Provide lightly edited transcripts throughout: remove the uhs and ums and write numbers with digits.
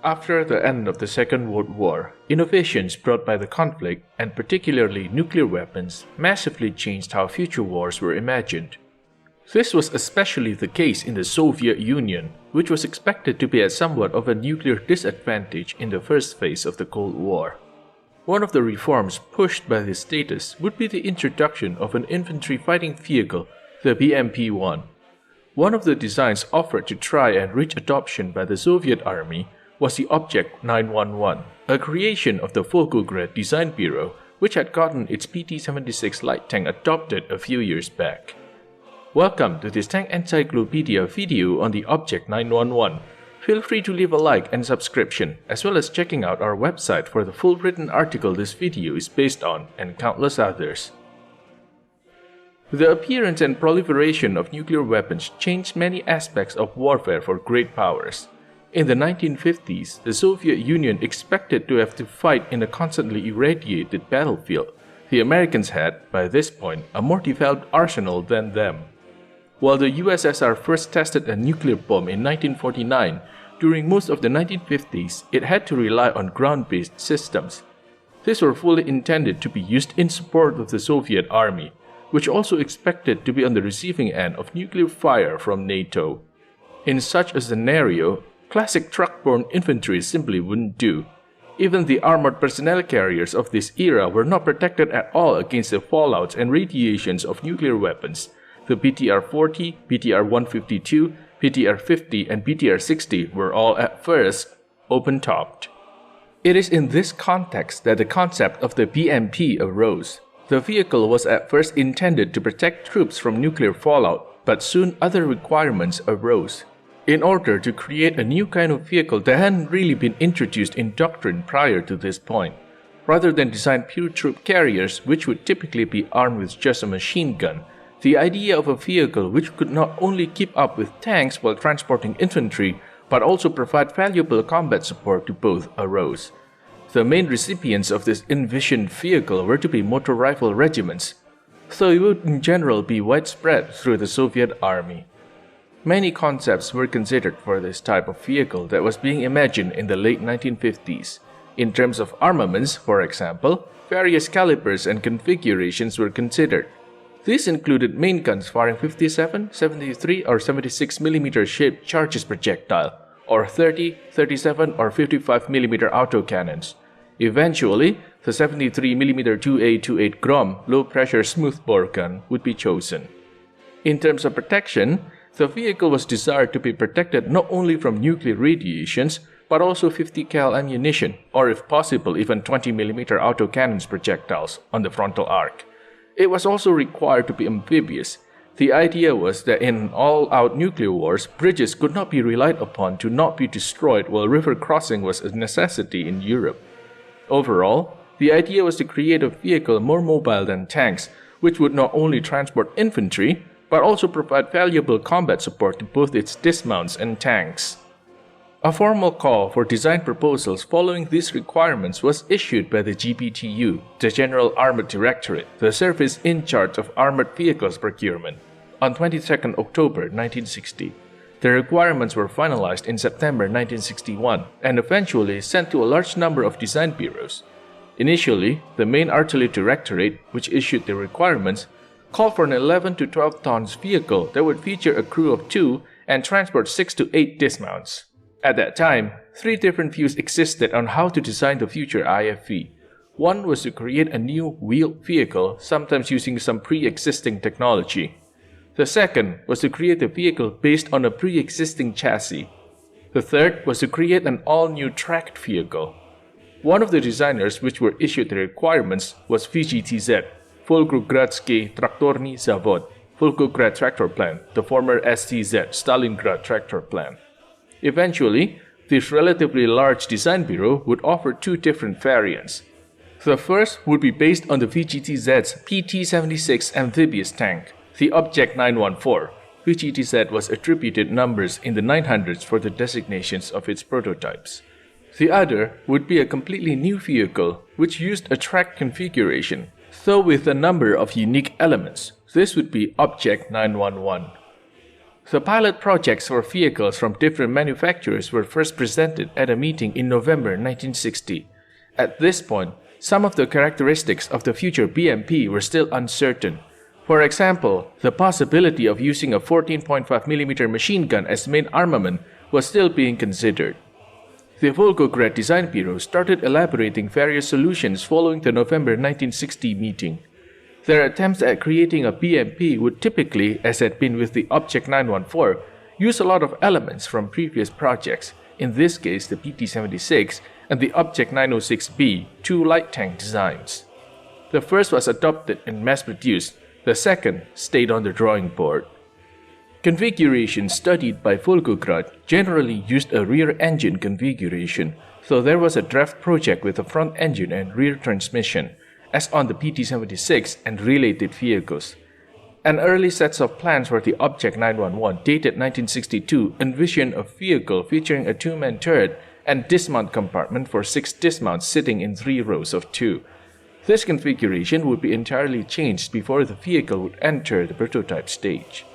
After the end of the Second World War, innovations brought by the conflict, and particularly nuclear weapons, massively changed how future wars were imagined. This was especially the case in the Soviet Union, which was expected to be at somewhat of a nuclear disadvantage in the first phase of the Cold War. One of the reforms pushed by this status would be the introduction of an infantry fighting vehicle, the BMP-1. One of the designs offered to try and reach adoption by the Soviet Army was the Object 911, a creation of the Volgograd Design Bureau, which had gotten its PT-76 light tank adopted a few years back. Welcome to this Tank Encyclopedia video on the Object 911. Feel free to leave a like and subscription, as well as checking out our website for the full written article this video is based on and countless others. The appearance and proliferation of nuclear weapons changed many aspects of warfare for great powers. In the 1950s, the Soviet Union expected to have to fight in a constantly irradiated battlefield. The Americans had, by this point, a more developed arsenal than them. While the USSR first tested a nuclear bomb in 1949, during most of the 1950s, it had to rely on ground-based systems. These were fully intended to be used in support of the Soviet Army, which also expected to be on the receiving end of nuclear fire from NATO. In such a scenario, classic truck-borne infantry simply wouldn't do. Even the armored personnel carriers of this era were not protected at all against the fallouts and radiations of nuclear weapons. The BTR-40, BTR-152, BTR-50 and BTR-60 were all at first open-topped. It is in this context that the concept of the BMP arose. The vehicle was at first intended to protect troops from nuclear fallout, but soon other requirements arose. In order to create a new kind of vehicle that hadn't really been introduced in doctrine prior to this point, rather than design pure troop carriers which would typically be armed with just a machine gun, the idea of a vehicle which could not only keep up with tanks while transporting infantry, but also provide valuable combat support to both arose. The main recipients of this envisioned vehicle were to be motor rifle regiments, so it would in general be widespread through the Soviet Army. Many concepts were considered for this type of vehicle that was being imagined in the late 1950s. In terms of armaments, for example, various calibers and configurations were considered. These included main guns firing 57, 73 or 76 mm shaped charges projectile, or 30, 37 or 55 mm autocannons. Eventually, the 73 mm 2A28 Grom low-pressure smoothbore gun would be chosen. In terms of protection, the vehicle was desired to be protected not only from nuclear radiations, but also 50 cal ammunition, or if possible even 20 mm autocannons projectiles on the frontal arc. It was also required to be amphibious. The idea was that in all-out nuclear wars, bridges could not be relied upon to not be destroyed while river crossing was a necessity in Europe. Overall, the idea was to create a vehicle more mobile than tanks, which would not only transport infantry, but also provide valuable combat support to both its dismounts and tanks. A formal call for design proposals following these requirements was issued by the GBTU, the General Armored Directorate, the service in charge of armored vehicles procurement, on 22 October 1960. The requirements were finalized in September 1961 and eventually sent to a large number of design bureaus. Initially, the main Artillery Directorate, which issued the requirements, called for an 11 to 12 tons vehicle that would feature a crew of 2 and transport 6 to 8 dismounts. At that time, 3 different views existed on how to design the future IFV. One was to create a new wheeled vehicle, sometimes using some pre-existing technology. The second was to create a vehicle based on a pre-existing chassis. The third was to create an all-new tracked vehicle. One of the designers which were issued the requirements was VGTZ, Volgogradsky Traktorny Zavod, Volgograd Tractor Plant, the former STZ, Stalingrad Tractor Plant. Eventually, this relatively large design bureau would offer 2 different variants. The first would be based on the VGTZ's PT-76 amphibious tank, the Object 914. VGTZ was attributed numbers in the 900s for the designations of its prototypes. The other would be a completely new vehicle, which used a track configuration, though with a number of unique elements. This would be Object 911. The pilot projects for vehicles from different manufacturers were first presented at a meeting in November 1960. At this point, some of the characteristics of the future BMP were still uncertain. For example, the possibility of using a 14.5mm machine gun as main armament was still being considered. The Volgograd Design Bureau started elaborating various solutions following the November 1960 meeting. Their attempts at creating a BMP would typically, as had been with the Object 914, use a lot of elements from previous projects, in this case the PT-76 and the Object 906B, two light tank designs. The first was adopted and mass-produced, the second stayed on the drawing board. Configuration studied by Volgograd generally used a rear engine configuration, so there was a draft project with a front engine and rear transmission, as on the PT-76 and related vehicles. An early set of plans for the Object 911 dated 1962 envisioned a vehicle featuring a two-man turret and dismount compartment for 6 dismounts sitting in 3 rows of 2. This configuration would be entirely changed before the vehicle would enter the prototype stage.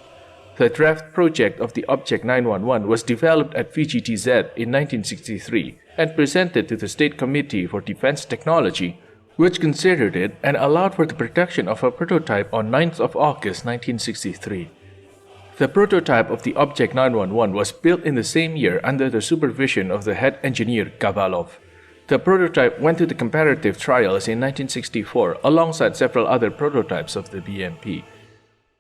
The draft project of the Object 911 was developed at VGTZ in 1963 and presented to the State Committee for Defense Technology, which considered it and allowed for the production of a prototype on 9th of August 1963. The prototype of the Object 911 was built in the same year under the supervision of the head engineer Gavalov. The prototype went to the comparative trials in 1964 alongside several other prototypes of the BMP.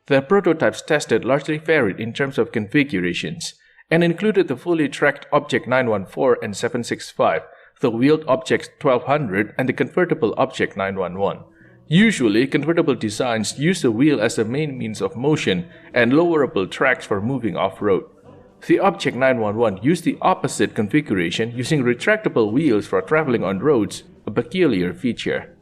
The prototypes tested largely varied in terms of configurations and included the fully tracked Object 914 and 765, the wheeled Object 1200 and the convertible Object 911. Usually, convertible designs use the wheel as the main means of motion and lowerable tracks for moving off-road. The Object 911 used the opposite configuration using retractable wheels for traveling on roads, a peculiar feature.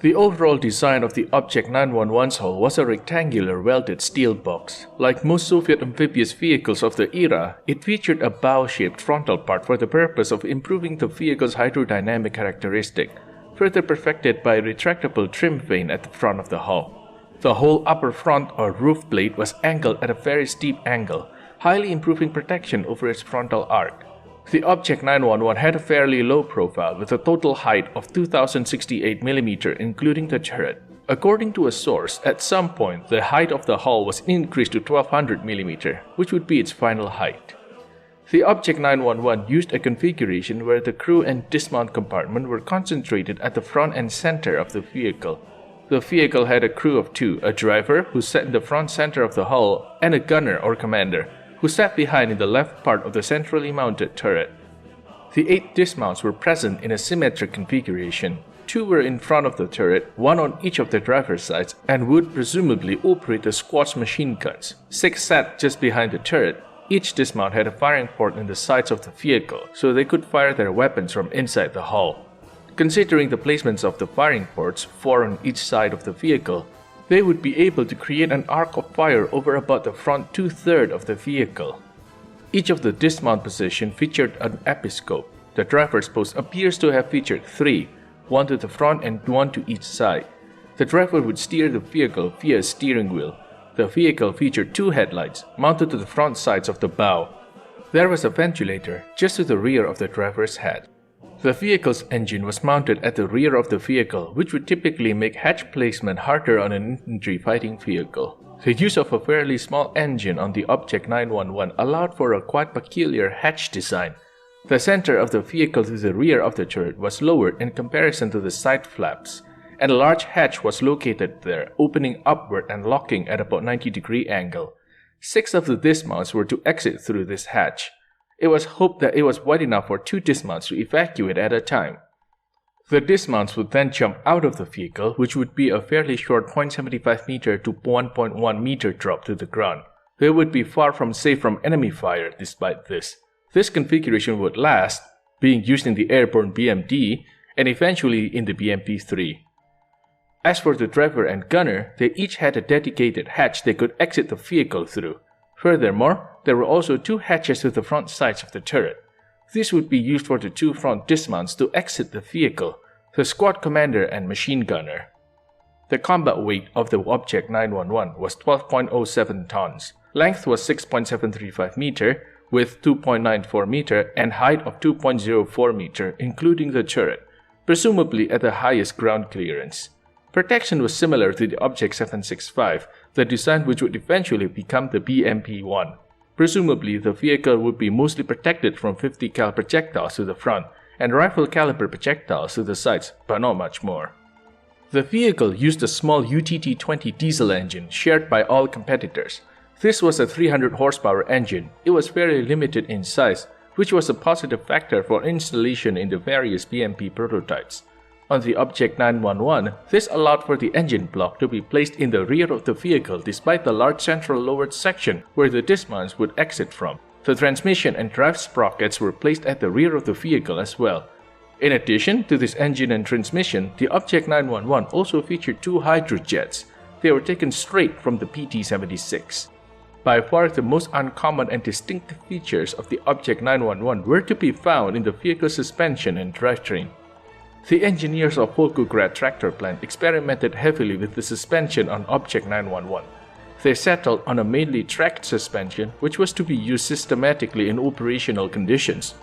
The overall design of the Object 911's hull was a rectangular welded steel box. Like most Soviet amphibious vehicles of the era, it featured a bow-shaped frontal part for the purpose of improving the vehicle's hydrodynamic characteristic, further perfected by a retractable trim vane at the front of the hull. The whole upper front or roof plate was angled at a very steep angle, highly improving protection over its frontal arc. The Object 911 had a fairly low profile with a total height of 2068mm including the turret. According to a source, at some point the height of the hull was increased to 1200mm, which would be its final height. The Object 911 used a configuration where the crew and dismount compartment were concentrated at the front and center of the vehicle. The vehicle had a crew of 2, a driver, who sat in the front center of the hull, and a gunner or commander, who sat behind in the left part of the centrally mounted turret. The 8 dismounts were present in a symmetric configuration. 2 were in front of the turret, 1 on each of the driver's sides, and would presumably operate the squad's machine guns. 6 sat just behind the turret. Each dismount had a firing port in the sides of the vehicle, so they could fire their weapons from inside the hull. Considering the placements of the firing ports, 4 on each side of the vehicle, they would be able to create an arc of fire over about the front 2/3 of the vehicle. Each of the dismount positions featured an episcope. The driver's post appears to have featured 3, 1 to the front and 1 to each side. The driver would steer the vehicle via a steering wheel. The vehicle featured 2 headlights, mounted to the front sides of the bow. There was a ventilator just to the rear of the driver's head. The vehicle's engine was mounted at the rear of the vehicle, which would typically make hatch placement harder on an infantry fighting vehicle. The use of a fairly small engine on the Object 911 allowed for a quite peculiar hatch design. The center of the vehicle to the rear of the turret was lowered in comparison to the side flaps, and a large hatch was located there, opening upward and locking at about 90-degree angle. 6 of the dismounts were to exit through this hatch. It was hoped that it was wide enough for 2 dismounts to evacuate at a time. The dismounts would then jump out of the vehicle, which would be a fairly short 0.75 meter to 1.1 meter drop to the ground. They would be far from safe from enemy fire despite this. This configuration would last, being used in the airborne BMD and eventually in the BMP-3. As for the driver and gunner, they each had a dedicated hatch they could exit the vehicle through. Furthermore, there were also 2 hatches to the front sides of the turret. These would be used for the 2 front dismounts to exit the vehicle, the squad commander and machine gunner. The combat weight of the Object 911 was 12.07 tons. Length was 6.735 meter, width 2.94 meter, and height of 2.04 meter, including the turret, presumably at the highest ground clearance. Protection was similar to the Object 765, the design which would eventually become the BMP-1. Presumably, the vehicle would be mostly protected from 50 cal projectiles to the front and rifle caliber projectiles to the sides, but not much more. The vehicle used a small UTT-20 diesel engine shared by all competitors. This was a 300 horsepower engine. It was very limited in size, which was a positive factor for installation in the various BMP prototypes. On the Object 911, this allowed for the engine block to be placed in the rear of the vehicle despite the large central lowered section where the dismounts would exit from. The transmission and drive sprockets were placed at the rear of the vehicle as well. In addition to this engine and transmission, the Object 911 also featured two hydrojets. They were taken straight from the PT-76. By far the most uncommon and distinctive features of the Object 911 were to be found in the vehicle's suspension and drivetrain. The engineers of Volgograd tractor plant experimented heavily with the suspension on Object 911. They settled on a mainly tracked suspension which was to be used systematically in operational conditions.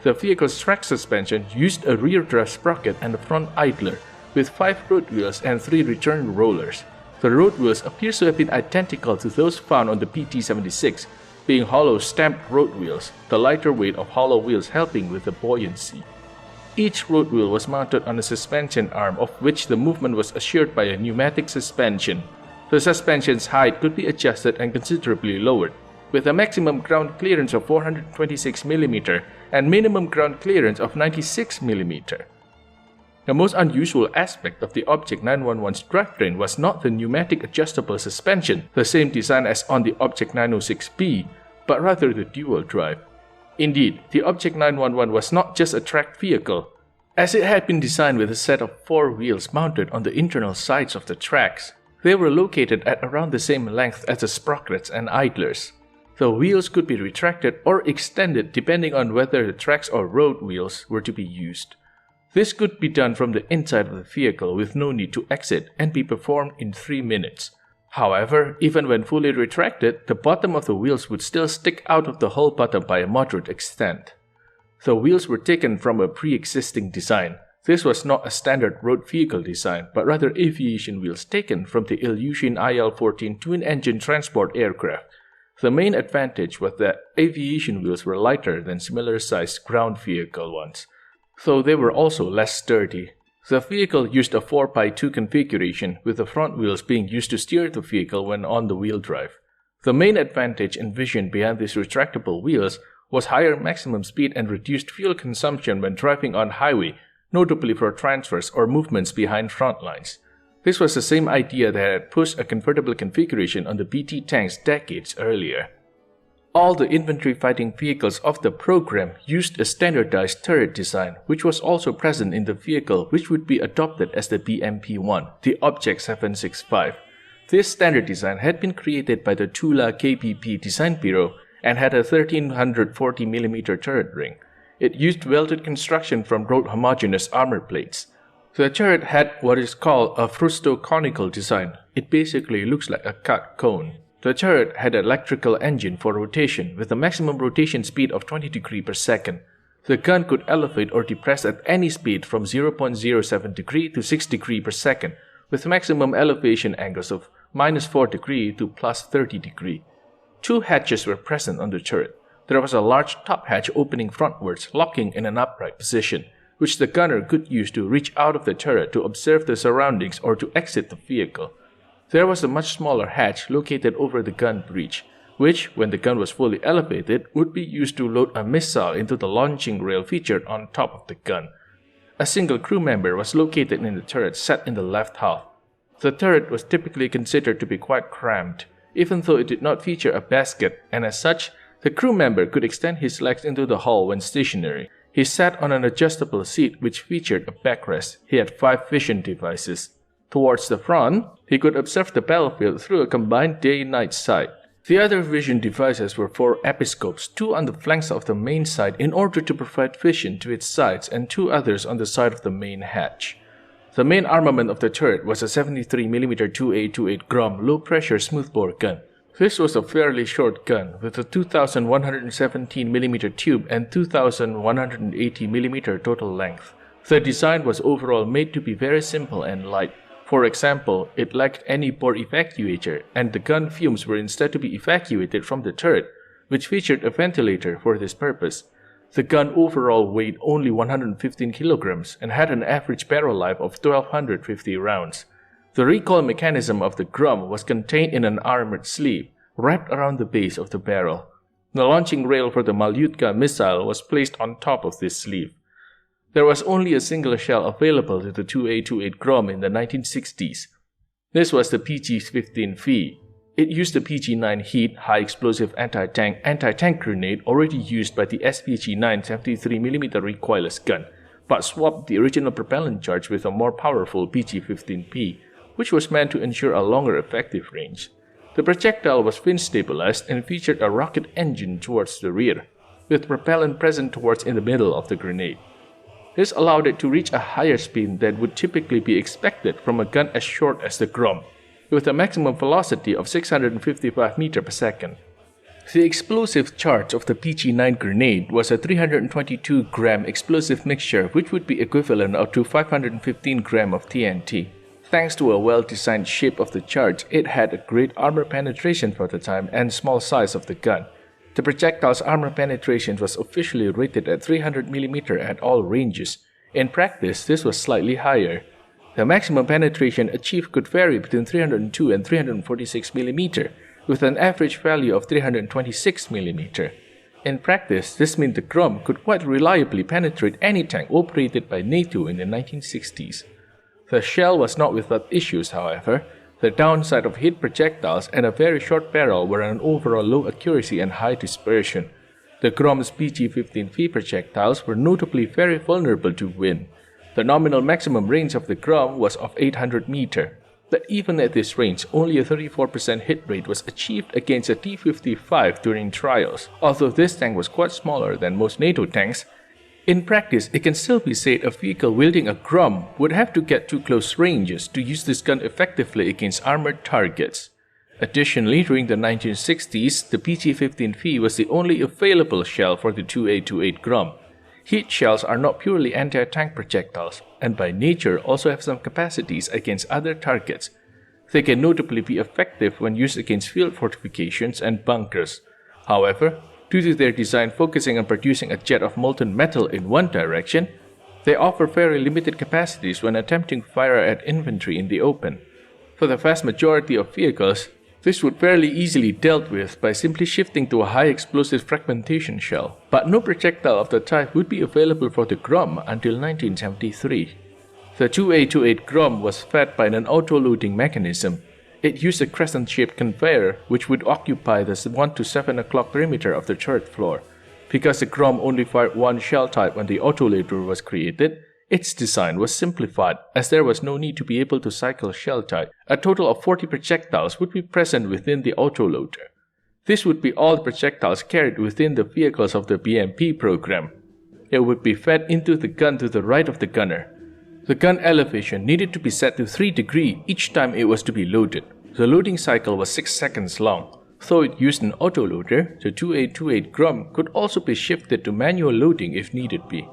The vehicle's track suspension used a rear drive sprocket and a front idler with 5 road wheels and 3 return rollers. The road wheels appear to have been identical to those found on the PT-76, being hollow stamped road wheels, the lighter weight of hollow wheels helping with the buoyancy. Each road wheel was mounted on a suspension arm of which the movement was assured by a pneumatic suspension. The suspension's height could be adjusted and considerably lowered, with a maximum ground clearance of 426 mm and minimum ground clearance of 96 mm. The most unusual aspect of the Object 911's drivetrain was not the pneumatic adjustable suspension, the same design as on the Object 906B, but rather the dual drive. Indeed, the Object 911 was not just a tracked vehicle, as it had been designed with a set of 4 wheels mounted on the internal sides of the tracks. They were located at around the same length as the sprockets and idlers. The wheels could be retracted or extended depending on whether the tracks or road wheels were to be used. This could be done from the inside of the vehicle with no need to exit and be performed in 3 minutes. However, even when fully retracted, the bottom of the wheels would still stick out of the hull bottom by a moderate extent. The wheels were taken from a pre-existing design. This was not a standard road vehicle design, but rather aviation wheels taken from the Ilyushin IL-14 twin-engine transport aircraft. The main advantage was that aviation wheels were lighter than similar-sized ground vehicle ones, though they were also less sturdy. The vehicle used a 4x2 configuration, with the front wheels being used to steer the vehicle when on the wheel drive. The main advantage envisioned behind these retractable wheels was higher maximum speed and reduced fuel consumption when driving on highway, notably for transfers or movements behind front lines. This was the same idea that had pushed a convertible configuration on the BT tanks decades earlier. All the infantry fighting vehicles of the program used a standardized turret design, which was also present in the vehicle which would be adopted as the BMP-1, the Object 765. This standard design had been created by the Tula KPP Design Bureau and had a 1340mm turret ring. It used welded construction from road homogeneous armor plates. The turret had what is called a frustoconical design. It basically looks like a cut cone. The turret had an electrical engine for rotation with a maximum rotation speed of 20 degrees per second. The gun could elevate or depress at any speed from 0.07 degree to 6 degrees per second, with maximum elevation angles of -4 degree to +30 degree. 2 hatches were present on the turret. There was a large top hatch opening frontwards, locking in an upright position, which the gunner could use to reach out of the turret to observe the surroundings or to exit the vehicle. There was a much smaller hatch located over the gun breech, which, when the gun was fully elevated, would be used to load a missile into the launching rail featured on top of the gun. A single crew member was located in the turret set in the left half. The turret was typically considered to be quite cramped, even though it did not feature a basket, and as such, the crew member could extend his legs into the hull when stationary. He sat on an adjustable seat which featured a backrest. He had 5 vision devices. Towards the front, he could observe the battlefield through a combined day-night sight. The other vision devices were 4 episcopes, 2 on the flanks of the main sight in order to provide vision to its sides and 2 others on the side of the main hatch. The main armament of the turret was a 73mm 2A28 Grom low-pressure smoothbore gun, This was a fairly short gun with a 2117mm tube and 2180mm total length. The design was overall made to be very simple and light. For example, it lacked any bore evacuator, and the gun fumes were instead to be evacuated from the turret, which featured a ventilator for this purpose. The gun overall weighed only 115 kilograms and had an average barrel life of 1250 rounds. The recoil mechanism of the Grom was contained in an armored sleeve wrapped around the base of the barrel. The launching rail for the Malyutka missile was placed on top of this sleeve. There was only a single shell available to the 2A28 Grom in the 1960s. This was the PG-15V. It used the PG-9 heat, high-explosive anti-tank grenade already used by the SPG-9 73mm recoilless gun, but swapped the original propellant charge with a more powerful PG-15P, which was meant to ensure a longer effective range. The projectile was fin-stabilized and featured a rocket engine towards the rear, with propellant present towards in the middle of the grenade. This allowed it to reach a higher speed than would typically be expected from a gun as short as the Grom, with a maximum velocity of 655 meters per second. The explosive charge of the PG-9 grenade was a 322-gram explosive mixture, which would be equivalent to 515 grams of TNT. Thanks to a well-designed shape of the charge, it had a great armor penetration for the time and small size of the gun. The projectile's armor penetration was officially rated at 300mm at all ranges. In practice, this was slightly higher. The maximum penetration achieved could vary between 302 and 346mm, with an average value of 326mm. In practice, this meant the Grom could quite reliably penetrate any tank operated by NATO in the 1960s. The shell was not without issues, however. The downside of hit projectiles and a very short barrel were an overall low accuracy and high dispersion. The Grom's PG-15V projectiles were notably very vulnerable to wind. The nominal maximum range of the Grom was of 800 meters. But even at this range, only a 34% hit rate was achieved against a T-55 during trials. Although this tank was quite smaller than most NATO tanks, in practice, it can still be said a vehicle wielding a Grom would have to get to close ranges to use this gun effectively against armored targets. Additionally, during the 1960s, the PG-15V was the only available shell for the 2A28 Grom. Heat shells are not purely anti-tank projectiles, and by nature also have some capacities against other targets. They can notably be effective when used against field fortifications and bunkers. However, due to their design focusing on producing a jet of molten metal in one direction, they offer very limited capacities when attempting fire at infantry in the open. For the vast majority of vehicles, this would fairly easily dealt with by simply shifting to a high explosive fragmentation shell, but no projectile of the type would be available for the Grom until 1973. The 2A28 Grom was fed by an auto-loading mechanism. It used a crescent-shaped conveyor which would occupy the 1 to 7 o'clock perimeter of the turret floor. Because the Grom only fired one shell type when the autoloader was created, its design was simplified as there was no need to be able to cycle shell type. A total of 40 projectiles would be present within the autoloader. This would be all the projectiles carried within the vehicles of the BMP program. It would be fed into the gun to the right of the gunner. The gun elevation needed to be set to 3 degrees each time it was to be loaded. The loading cycle was 6 seconds long. Though it used an autoloader, the 2A28 Grom could also be shifted to manual loading if needed be.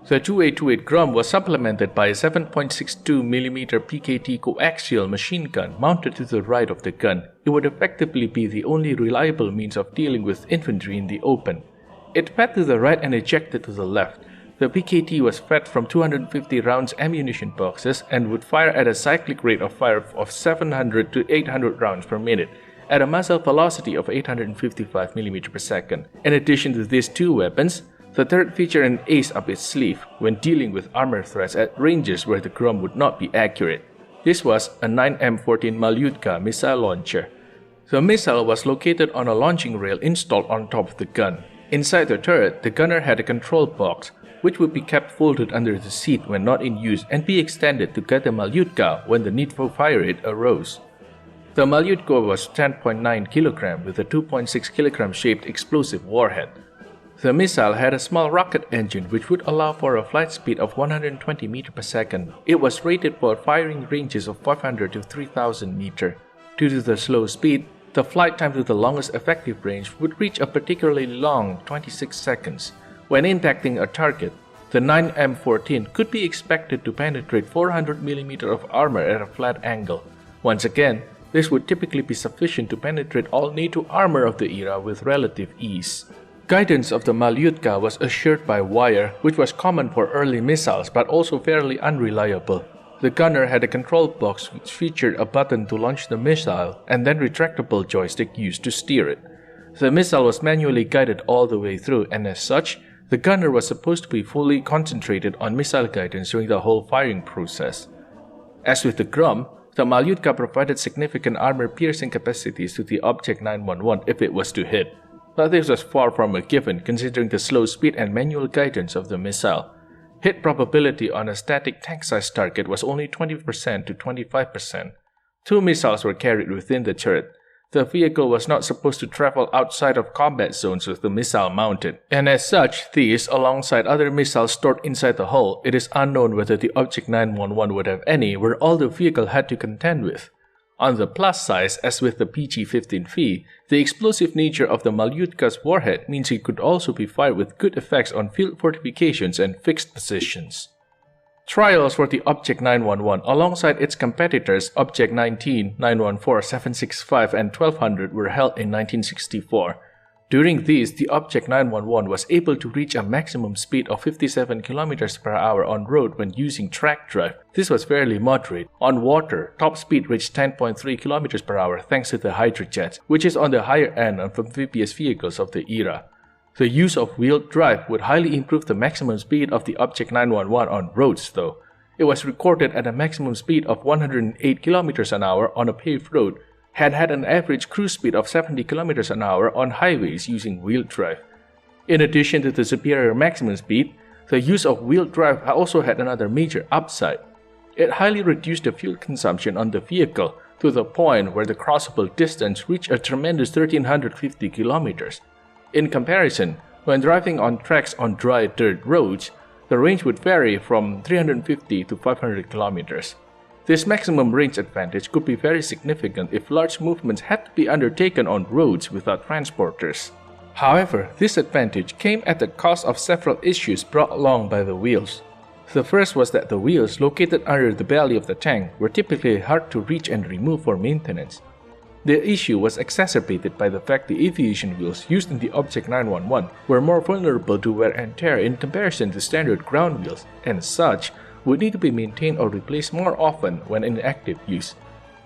The 2A28 Grom was supplemented by a 7.62mm PKT coaxial machine gun mounted to the right of the gun. It would effectively be the only reliable means of dealing with infantry in the open. It fed to the right and ejected to the left. The PKT was fed from 250 rounds ammunition boxes and would fire at a cyclic rate of fire of 700 to 800 rounds per minute, at a muzzle velocity of 855 mm per second. In addition to these two weapons, the turret featured an ace up its sleeve when dealing with armor threats at ranges where the Grom would not be accurate. This was a 9M14 Malyutka missile launcher. The missile was located on a launching rail installed on top of the gun. Inside the turret, the gunner had a control box, which would be kept folded under the seat when not in use and be extended to get the Malyutka when the need for fire it arose. The Malyutka was 10.9 kg with a 2.6 kg shaped explosive warhead. The missile had a small rocket engine which would allow for a flight speed of 120 meters per second. It was rated for firing ranges of 500 to 3000 meters. Due to the slow speed, the flight time to the longest effective range would reach a particularly long 26 seconds. When impacting a target, the 9M14 could be expected to penetrate 400 mm of armor at a flat angle. Once again, this would typically be sufficient to penetrate all NATO armor of the era with relative ease. Guidance of the Malyutka was assured by wire, which was common for early missiles but also fairly unreliable. The gunner had a control box which featured a button to launch the missile and then retractable joystick used to steer it. The missile was manually guided all the way through, and as such, the gunner was supposed to be fully concentrated on missile guidance during the whole firing process. As with the Grom, the Malyutka provided significant armor-piercing capacities to the Object 911 if it was to hit, but this was far from a given considering the slow speed and manual guidance of the missile. Hit probability on a static tank-sized target was only 20% to 25%. 2 missiles were carried within the turret. The vehicle was not supposed to travel outside of combat zones with the missile mounted, and as such, these, alongside other missiles stored inside the hull, it is unknown whether the Object 911 would have any were all the vehicle had to contend with. On the plus side, as with the PG-15V, the explosive nature of the Malyutka's warhead means it could also be fired with good effects on field fortifications and fixed positions. Trials for the Object 911 alongside its competitors Object 19, 914, 765 and 1200 were held in 1964. During these, the Object 911 was able to reach a maximum speed of 57 km per hour on road when using track drive. This was fairly moderate. On water, top speed reached 10.3 km per hour thanks to the hydrojets, which is on the higher end of amphibious vehicles of the era. The use of wheeled drive would highly improve the maximum speed of the Object 911 on roads though. It was recorded at a maximum speed of 108 km an hour on a paved road, had an average cruise speed of 70 km an hour on highways using wheeled drive. In addition to the superior maximum speed, the use of wheeled drive also had another major upside. It highly reduced the fuel consumption on the vehicle to the point where the crossable distance reached a tremendous 1350 km. In comparison, when driving on tracks on dry dirt roads, the range would vary from 350 to 500 km. This maximum range advantage could be very significant if large movements had to be undertaken on roads without transporters. However, this advantage came at the cost of several issues brought along by the wheels. The first was that the wheels located under the belly of the tank were typically hard to reach and remove for maintenance. The issue was exacerbated by the fact the aviation wheels used in the Object 911 were more vulnerable to wear and tear in comparison to standard ground wheels, and such would need to be maintained or replaced more often when in active use.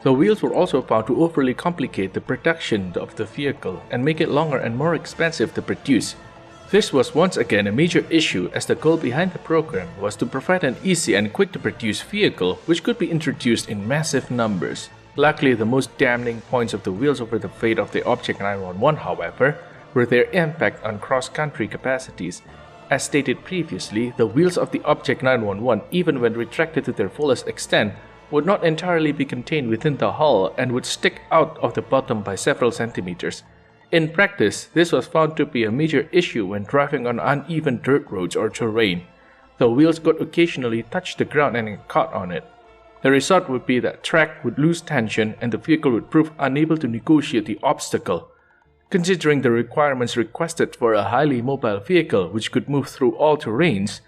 The wheels were also found to overly complicate the production of the vehicle and make it longer and more expensive to produce. This was once again a major issue as the goal behind the program was to provide an easy and quick to produce vehicle which could be introduced in massive numbers. Luckily, the most damning points of the wheels over the fate of the Object 911, however, were their impact on cross-country capacities. As stated previously, the wheels of the Object 911, even when retracted to their fullest extent, would not entirely be contained within the hull and would stick out of the bottom by several centimeters. In practice, this was found to be a major issue when driving on uneven dirt roads or terrain. The wheels could occasionally touch the ground and get caught on it. The result would be that track would lose tension and the vehicle would prove unable to negotiate the obstacle. Considering the requirements requested for a highly mobile vehicle which could move through all terrains,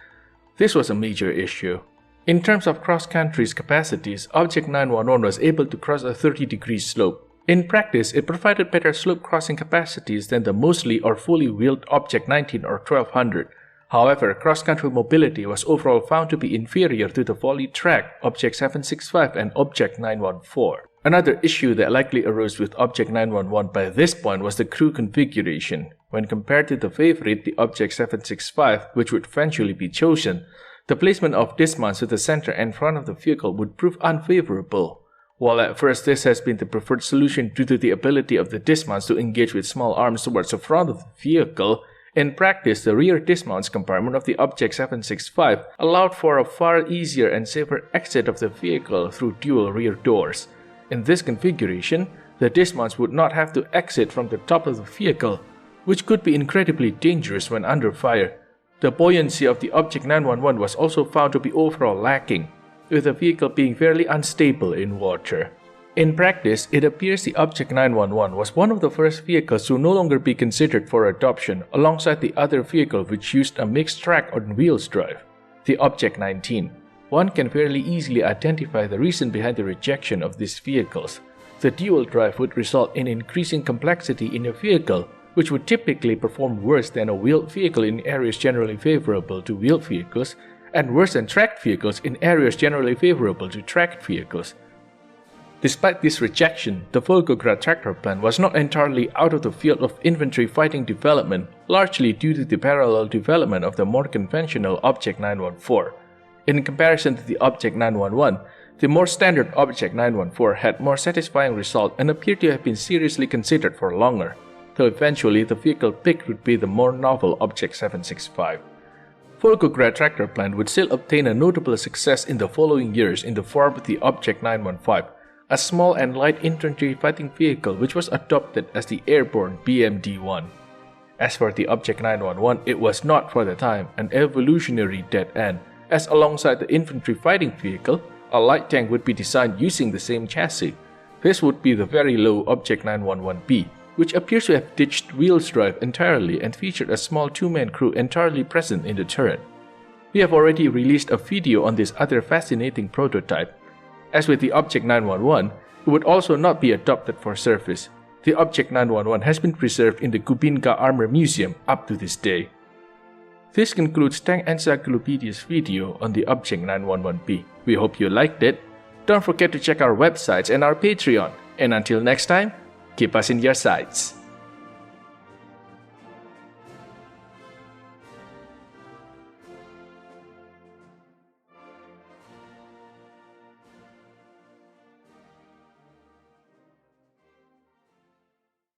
this was a major issue. In terms of cross-country's capacities, Object 911 was able to cross a 30-degree slope. In practice, it provided better slope crossing capacities than the mostly or fully wheeled Object 19 or 1200. However, cross-country mobility was overall found to be inferior to the volley track Object 765 and Object 914. Another issue that likely arose with Object 911 by this point was the crew configuration. When compared to the favorite, the Object 765, which would eventually be chosen, the placement of dismounts to the center and front of the vehicle would prove unfavorable. While at first this has been the preferred solution due to the ability of the dismounts to engage with small arms towards the front of the vehicle, in practice the rear dismounts compartment of the Object 765 allowed for a far easier and safer exit of the vehicle through dual rear doors. In this configuration, the dismounts would not have to exit from the top of the vehicle, which could be incredibly dangerous when under fire. The buoyancy of the Object 911 was also found to be overall lacking, with the vehicle being fairly unstable in water. In practice, it appears the Object 911 was one of the first vehicles to no longer be considered for adoption alongside the other vehicle which used a mixed track on wheels drive, the Object 19. One can fairly easily identify the reason behind the rejection of these vehicles. The dual drive would result in increasing complexity in a vehicle, which would typically perform worse than a wheeled vehicle in areas generally favorable to wheeled vehicles, and worse than tracked vehicles in areas generally favorable to tracked vehicles. Despite this rejection, the Volgograd tractor plan was not entirely out of the field of infantry fighting development, largely due to the parallel development of the more conventional Object 914. In comparison to the Object 911, the more standard Object 914 had more satisfying results and appeared to have been seriously considered for longer, though eventually the vehicle picked would be the more novel Object 765. Volgograd tractor plant would still obtain a notable success in the following years in the form of the Object 915, a small and light infantry fighting vehicle which was adopted as the airborne BMD-1. As for the Object 911, it was not for the time an evolutionary dead end, as alongside the infantry fighting vehicle, a light tank would be designed using the same chassis. This would be the very low Object 911B, which appears to have ditched wheels drive entirely and featured a small two-man crew entirely present in the turret. We have already released a video on this other fascinating prototype. As with the Object 911, it would also not be adopted for service. The Object 911 has been preserved in the Kubinka Armor Museum up to this day. This concludes Tank Encyclopedia's video on the Object 911B. We hope you liked it. Don't forget to check our websites and our Patreon. And until next time, keep us in your sights.